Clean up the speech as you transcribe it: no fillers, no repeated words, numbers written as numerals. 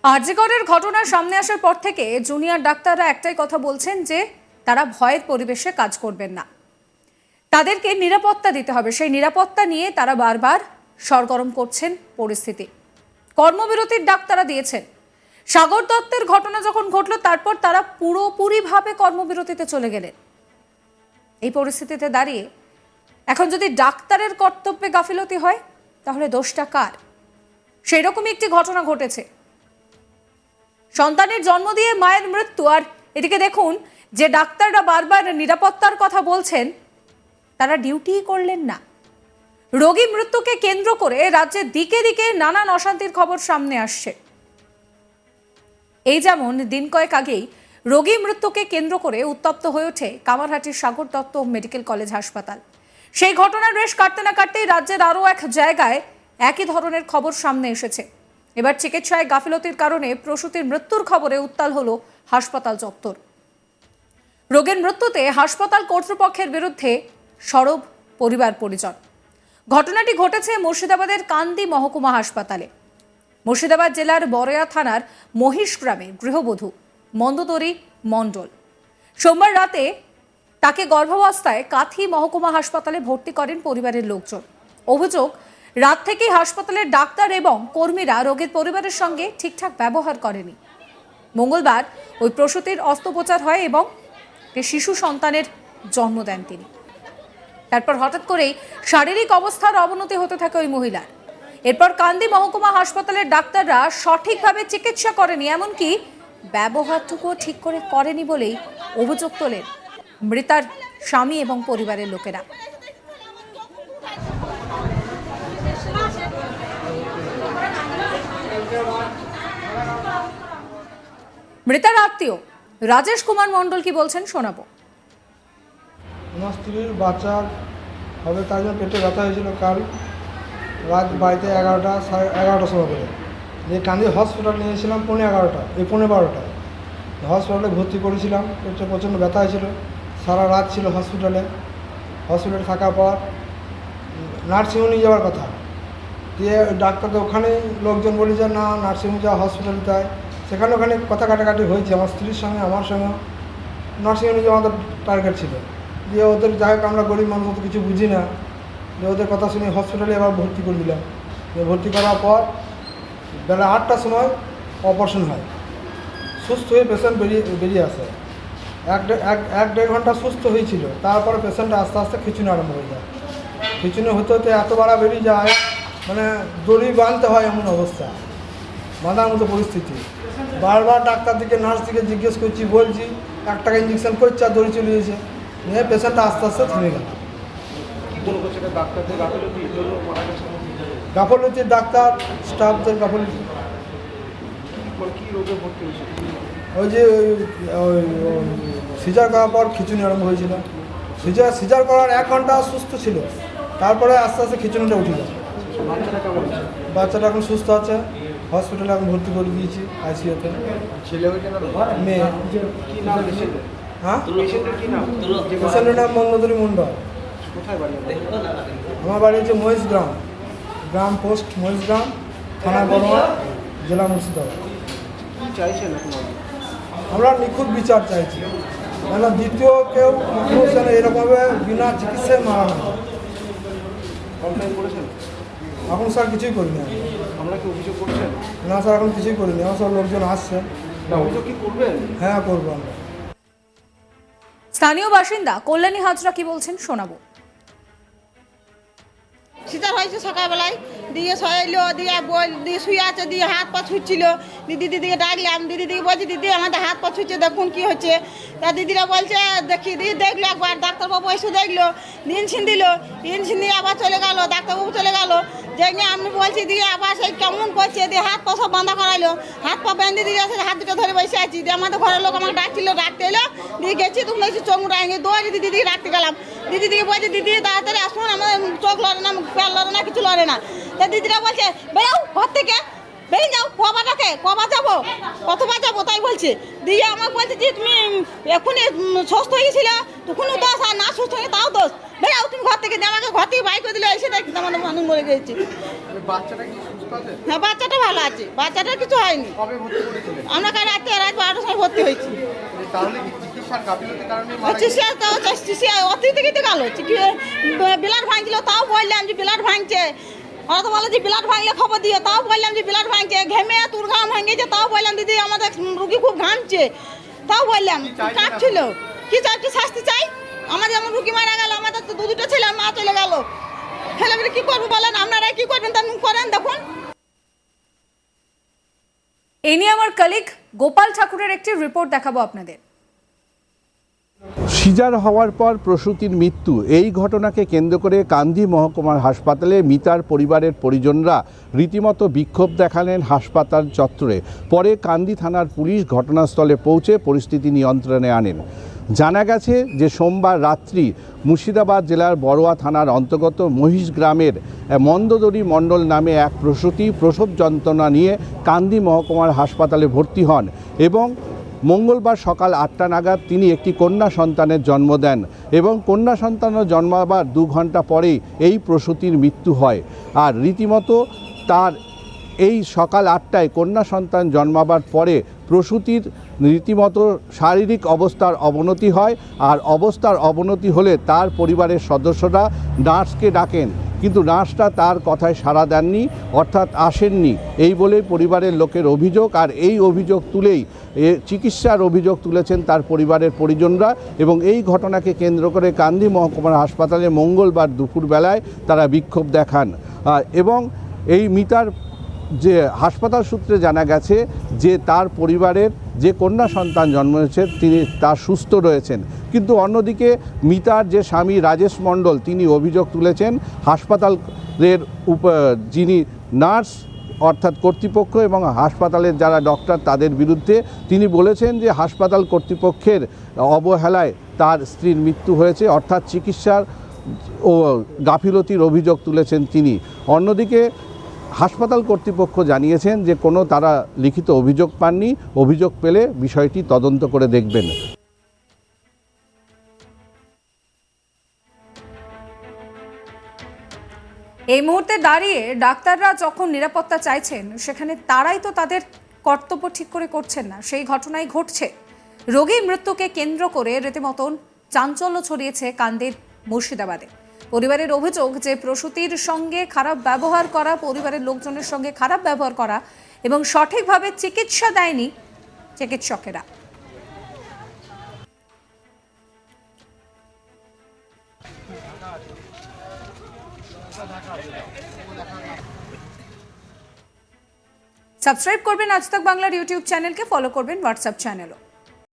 আরজিকরের ঘটনা সামনে আসার পর থেকে জুনিয়র ডাক্তাররা একটাই কথা বলছেন যে তারা ভয়ের পরিবেশে কাজ করবেন না, তাদেরকে নিরাপত্তা দিতে হবে। সেই নিরাপত্তা নিয়ে তারা বারবার সরগরম করছেন পরিস্থিতি। কর্মবিরতির ডাক তারা দিয়েছেন। সাগর দত্তের ঘটনা যখন ঘটল তারপর তারা পুরোপুরিভাবে কর্মবিরতিতে চলে গেলেন। এই পরিস্থিতিতে দাঁড়িয়ে এখন যদি ডাক্তারের কর্তব্যে গাফিলতি হয় তাহলে দোষটা কার? সেই রকমই একটি ঘটনা ঘটেছে। সন্তানের জন্ম দিয়ে মায়ের মৃত্যু, আর এদিকে দেখুন যে ডাক্তাররা বারবার নিরাপত্তার কথা বলছেন তারা ডিউটি করলেন না। রোগী মৃত্যুকে কেন্দ্র করে রাজ্যের দিকে দিকে নানান অশান্তির খবর সামনে আসছে। এই যেমন দিন কয়েক আগেই রোগী মৃত্যুকে কেন্দ্র করে উত্তপ্ত হয়ে ওঠে কামারহাটির সাগর দত্ত মেডিকেল কলেজ হাসপাতাল। সেই ঘটনার রেশ কাটতে না কাটতেই রাজ্যের আরও এক জায়গায় একই ধরনের খবর সামনে এসেছে। এবার চিকিৎসায় গাফিলতির কারণে প্রসূতির মৃত্যুর খবরে উত্তাল হলো হাসপাতাল চত্বর। রোগীর মৃত্যুতে হাসপাতাল কর্তৃপক্ষের বিরুদ্ধে সরব পরিবার পরিজন। ঘটনাটি ঘটেছে মুর্শিদাবাদের কান্দি মহকুমা হাসপাতালে। মুর্শিদাবাদ জেলার বড়য়া থানার মহিষ গ্রামে গৃহবধূ মন্দোদরী মণ্ডল সোমবার রাতে তাকে গর্ভাবস্থায় কাথি মহকুমা হাসপাতালে ভর্তি করেন পরিবারের লোকজন। অভিযোগ, রাত থেকেই হাসপাতালের ডাক্তার এবং কর্মীরা রোগীর পরিবারের সঙ্গে ঠিকঠাক ব্যবহার করেনি। মঙ্গলবার ওই প্রসূতির অস্ত্রোপচার হয় এবং শিশু সন্তানের জন্ম দেন তিনি। তারপর হঠাৎ করেই শারীরিক অবস্থার অবনতি হতে থাকে ওই মহিলার। এরপর কান্দি মহকুমা হাসপাতালের ডাক্তাররা সঠিকভাবে চিকিৎসা করেনি, এমনকি ব্যবহারটুকুও ঠিক করে করেনি বলেই অভিযোগ তোলেন মৃতার স্বামী এবং পরিবারের লোকেরা। মৃতার আত্মীয় রাজেশ কুমার মণ্ডল কি বলছেন শোনাবো। আমার স্ত্রীর বাচ্চা হবে, তার জন্য পেটে ব্যথা হয়েছিল কাল রাত বাড়িতে 11টার সময় করে যে কান্দি হসপিটাল নিয়েছিলাম 11:30 হসপিটালে ভর্তি করেছিলাম। পেটে প্রচণ্ড ব্যথা হয়েছিল, সারা রাত ছিল হসপিটালে থাকার পর নার্সিংহোম নিয়ে যাওয়ার কথা দিয়ে ডাক্তারকে ওখানেই লোকজন বলি যে না নার্সিংহোম যাওয়া হসপিটালে তাই সেখানে ওখানে কথা কাটাকাটি হয়েছে আমার স্ত্রীর সঙ্গে আমার সঙ্গে। নার্সিংহোম নিয়ে যাওয়া আমাদের টার্গেট ছিল, দিয়ে ওদের যাই হোক আমরা গরিব মানুষ তো কিছু বুঝি না, যে ওদের কথা শুনে হসপিটালে এবার ভর্তি করে দিলাম। ভর্তি করার পর বেলা 8টার সময় অপারেশন হয়। সুস্থ হয়ে পেশেন্ট বেরিয়ে আসে। এক দেড় ঘন্টা সুস্থ হয়েছিল, তারপরে পেশেন্টটা আস্তে আস্তে খিচুনি আরম্ভ হয়ে যায়। খিচুনি হতে হতে এত বাড়া বেরিয়ে যায় মানে দড়ি বাঁধতে হয় এমন অবস্থা, বাঁধার মতো পরিস্থিতি। বারবার ডাক্তার দিকে নার্স দিকে জিজ্ঞেস করছি, বলছি 1 টাকা ইঞ্জেকশন করছে আর দড়ি চলে গেছে, নিয়ে পেশেন্টটা আস্তে আস্তে থেমে গেল। গাফলতির ডাক্তার স্টাফদের গাফলতি। ওই যে সিজার করার পর খিচুনি আরম্ভ হয়েছিল। সিজার করার 1 ঘন্টা সুস্থ ছিল, তারপরে আস্তে আস্তে খিচুনিটা উঠে যায়। বাচ্চাটা এখন সুস্থ আছে, হসপিটালে এখন ভর্তি করে দিয়েছি আইসিইউতে। মেয়ে। হ্যাঁ, পেশেন্টের নাম মন্দোদরী মণ্ডল। আমার বাড়ি হচ্ছে মহিষ গ্রাম পোস্ট মহিষগ্রাম, থানা বড়োয়া, জেলা মুর্শিদাবাদ। আমরা নিখুঁত বিচার চাইছি, কেন দ্বিতীয় কেউ যেন এরকমভাবে বিনা চিকিৎসায় মারা হয়। এখন স্যার কিছুই করিনি। আমরা কি অভিযোগ করছেন? না স্যার, এখন কিছুই করিনি। আমার সব লোকজন আসছে। অভিযোগ কি করবেন? হ্যাঁ, করবো আমরা। স্থানীয় বাসিন্দা কল্যাণী হাজরা কি বলছেন শোনাবো। সিজার হয়েছে সকালবেলায়, দিয়ে এলো, দিয়ে শুয়ে আছে, দিয়ে হাত পা ছুটছিল। দিদিকে ডাকলাম, দিদিকে বলছি দিদি আমাদের হাত পা ছুটছে, দেখুন কি হচ্ছে। তা দিদিরা বলছে দেখি, দিদি দেখলো একবার, ডাক্তারবাবু এসে দেখলো, ইঞ্জিন দিল, ইঞ্জিন দিয়ে আবার চলে গেল, ডাক্তারবাবু চলে গেল। যেখানে আমি বলছি দিয়ে আবার সেই কেমন করছে, দিয়ে হাত পা সব বাঁধা করাইলো, হাত পা বেঁধে দিয়ে আসে, হাত দুটো ধরে বসে আছি। দিয়ে আমাদের ঘরের লোক আমাকে ডাকছিল, ডাকতে এলো, দিয়ে গেছি, তুমি দেখছি চোখ মুটাইনি, দৌড়ে দিদিকে ডাকতে গেলাম। দিদিকে বলছি দিদি তাড়াতাড়ি আসুন, আমাদের চোখ লড়ে না, ফেল লড়ে না, কিছু লড়ে না। তা দিদিরা বলছে বেরো ঘর থেকে, বেরিয়ে যাও, কবার যাবো, কতবার যাবো তাই বলছে। দিয়ে আমাকে বলছে যে তুমি এখনই সুস্থ হয়েছিল, তখনও দোষ, আর না সুস্থ হয়ে তাও দোষ, বেরাও তুমি ঘর থেকে। আমাকে ঘর থেকে বাইক করে দিলে, এসে দেখি আমাদের মানুষ মরে গেছে। বাচ্চাটা কি সুস্থ আছে? হ্যাঁ বাচ্চাটা ভালো আছে, বাচ্চাটার কিছু হয়নি। কবে ভর্তি করেছিলেন? আমরা কাল রাত 12টার সময় ভর্তি হয়েছি। তাহলে কি চিকিৎসার গাফিলতির কারণে মারা গেছে? চিকিৎসা অতীতে গেল ব্লাড ভাঙছিল, তাও বললাম যে ব্লাড ভাঙছে। ওরা তো বলে যে ব্লাড ভাঙলে খবর দিয়ে, তাও বললাম যে ব্লাড ভাঙছে। ঘেমে তোর ঘাম ভাঙেছে, তাও বললাম দিদি আমাদের রুগী খুব ঘামছে, তাও বললাম কাটছিল। কি চাইছি? শাস্তি চাই। আমার যেমন রুগী মারা গেল, আমাদের তো দুটো ছেলে মা চলে গেল, ফেলে ফেলে কি করবো বলেন? আপনারা কি করবেন তা করেন দেখুন। এই নিয়ে আমার কলিগ গোপাল ঠাকুরের একটি রিপোর্ট দেখাবো আপনাদের। সিজার হওয়ার পর প্রসূতির মৃত্যু, এই ঘটনাকে কেন্দ্র করে কান্দি মহকুমার হাসপাতালে মিতার পরিবারের পরিজনরা রীতিমতো বিক্ষোভ দেখালেন হাসপাতাল চত্বরে। পরে কান্দি থানার পুলিশ ঘটনাস্থলে পৌঁছে পরিস্থিতি নিয়ন্ত্রণে আনেন। জানা গেছে যে সোমবার রাত্রি মুর্শিদাবাদ জেলার বড়োয়া থানার অন্তর্গত মহিষ গ্রামের মন্দোদরী মণ্ডল নামে এক প্রসূতি প্রসব যন্ত্রণা নিয়ে কান্দি মহকুমার হাসপাতালে ভর্তি হন এবং মঙ্গলবার সকাল 8টা নাগাদ তিনি একটি কন্যা সন্তানের জন্ম দেন এবং কন্যা সন্তানের জন্মাবার 2 ঘন্টা পরেই এই প্রসূতির মৃত্যু হয়। আর রীতিমতো তার এই সকাল 8টায় কন্যা সন্তান জন্মাবার পরে প্রসূতির রীতিমতো শারীরিক অবস্থার অবনতি হয়। আর অবস্থার অবনতি হলে তার পরিবারের সদস্যরা নার্সকে ডাকেন, কিন্তু নার্সটা তার কথায় সাড়া দেননি, অর্থাৎ আসেননি, এই বলেই পরিবারের লোকের অভিযোগ। আর এই অভিযোগ তুলেই চিকিৎসার অভিযোগ তুলেছেন তার পরিবারের পরিজনরা এবং এই ঘটনাকে কেন্দ্র করে কান্দি মহকুমার হাসপাতালে মঙ্গলবার দুপুরবেলায় তারা বিক্ষোভ দেখান। এবং এই মিতার যে হাসপাতাল সূত্রে জানা গেছে যে তার পরিবারের যে কন্যা সন্তান জন্ম হয়েছে তিনি তার সুস্থ রয়েছেন, কিন্তু অন্যদিকে মিতার যে স্বামী রাজেশ মণ্ডল তিনি অভিযোগ তুলেছেন হাসপাতালের যিনি নার্স অর্থাৎ কর্তৃপক্ষ এবং হাসপাতালের যারা ডক্টর তাদের বিরুদ্ধে। তিনি বলেছেন যে হাসপাতাল কর্তৃপক্ষের অবহেলায় তার স্ত্রীর মৃত্যু হয়েছে, অর্থাৎ চিকিৎসার ও গাফিলতির অভিযোগ তুলেছেন তিনি। অন্যদিকে হাসপাতাল কর্তৃপক্ষ জানিয়েছেন যে কোনো তারা লিখিত অভিযোগ পাননি, অভিযোগ পেলে বিষয়টি তদন্ত করে দেখবেন। এই মুহূর্তে দাঁড়িয়ে ডাক্তাররা যখন নিরাপত্তা চাইছেন, সেখানে তারাই তো তাদের কর্তব্য ঠিক করে করছেন না, সেই ঘটনাই ঘটছে। রোগীর মৃত্যুকে কেন্দ্র করে রীতিমতন চাঞ্চল্য ছড়িয়েছে কান্দির মুর্শিদাবাদে। পরিবারের অভিযোগ যে প্রসূতির সঙ্গে খারাপ ব্যবহার করা, পরিবারের লোকজনের সঙ্গে খারাপ ব্যবহার করা এবং সঠিকভাবে চিকিৎসা দেয়নি চিকিৎসকেরা। সাবস্ক্রাইব করবেন আজ তাক বাংলার ইউটিউব চ্যানেলকে, ফলো করবেন হোয়াটসঅ্যাপ চ্যানেলও।